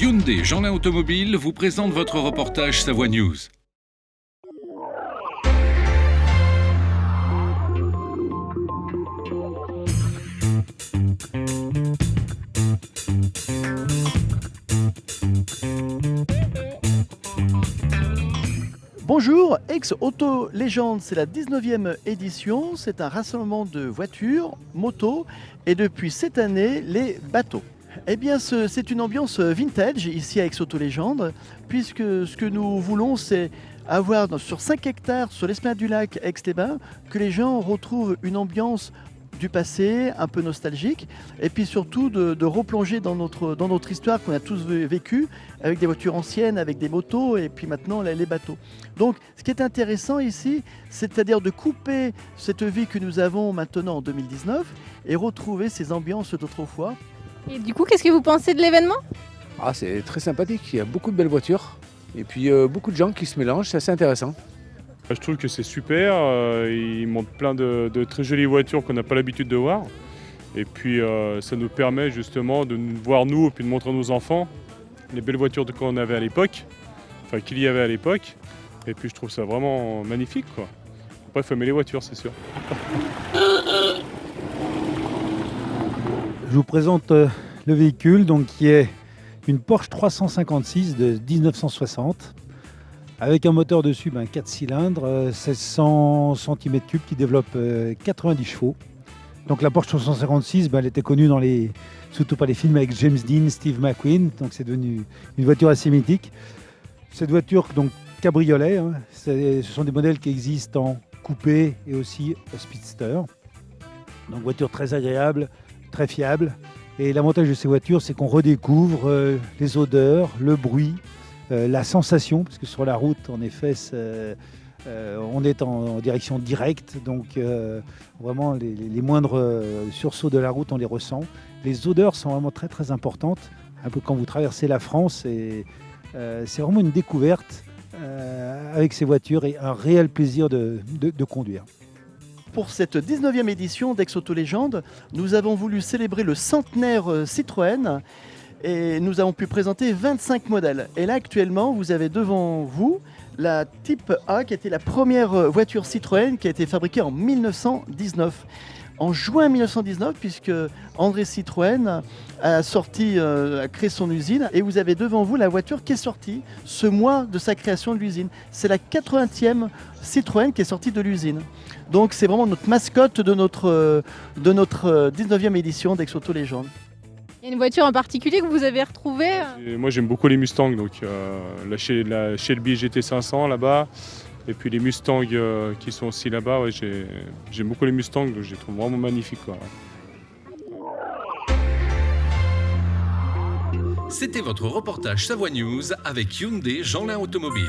Hyundai Jeanlin Automobile vous présente votre reportage Savoie News. Bonjour, Ex-Auto Légende, c'est la 19e édition. C'est un rassemblement de voitures, motos et depuis cette année, les bateaux. Eh bien, c'est une ambiance vintage ici à Ex-Auto Légende, puisque ce que nous voulons, c'est avoir sur 5 hectares sur l'esplanade du lac Aix-les-Bains, que les gens retrouvent une ambiance du passé, un peu nostalgique, et puis surtout de replonger dans notre histoire qu'on a tous vécue, avec des voitures anciennes, avec des motos, et puis maintenant les bateaux. Donc ce qui est intéressant ici, c'est-à-dire de couper cette vie que nous avons maintenant en 2019 et retrouver ces ambiances d'autrefois. Et du coup, qu'est-ce que vous pensez de l'événement ? C'est très sympathique, il y a beaucoup de belles voitures, et puis beaucoup de gens qui se mélangent, c'est assez intéressant. Je trouve que c'est super, ils montrent plein de très jolies voitures qu'on n'a pas l'habitude de voir. Et puis ça nous permet justement de nous voir nous et puis de montrer à nos enfants les belles voitures qu'on avait à l'époque, enfin qu'il y avait à l'époque. Et puis je trouve ça vraiment magnifique, quoi. Après, il faut aimer les voitures, c'est sûr. Je vous présente le véhicule qui est une Porsche 356 de 1960. Avec un moteur dessus, 4 cylindres, 1600 cm3 qui développe 90 chevaux. Donc la Porsche 356, elle était connue surtout par les films avec James Dean, Steve McQueen, donc c'est devenu une voiture assez mythique. Cette voiture, donc cabriolet, ce sont des modèles qui existent en coupé et aussi speedster. Donc voiture très agréable, très fiable. Et l'avantage de ces voitures, c'est qu'on redécouvre les odeurs, le bruit, la sensation, parce que sur la route, en effet, on est en direction directe, donc vraiment les moindres sursauts de la route, on les ressent. Les odeurs sont vraiment très très importantes, un peu quand vous traversez la France, et c'est vraiment une découverte avec ces voitures et un réel plaisir de conduire. Pour cette 19e édition d'Ex-Auto Légende, nous avons voulu célébrer le centenaire Citroën. Et nous avons pu présenter 25 modèles. Et là, actuellement, vous avez devant vous la Type A, qui était la première voiture Citroën qui a été fabriquée en 1919. En juin 1919, puisque André Citroën a créé son usine. Et vous avez devant vous la voiture qui est sortie ce mois de sa création de l'usine. C'est la 80e Citroën qui est sortie de l'usine. Donc c'est vraiment notre mascotte de notre 19e édition d'Ex-Auto Légende. Il y a une voiture en particulier que vous avez retrouvée ? Et moi j'aime beaucoup les Mustangs, donc la Shelby GT500 là-bas, et puis les Mustangs qui sont aussi là-bas, ouais, j'aime beaucoup les Mustangs, donc je les trouve vraiment magnifiques, quoi. C'était votre reportage Savoie News avec Hyundai Jeanlin Automobile.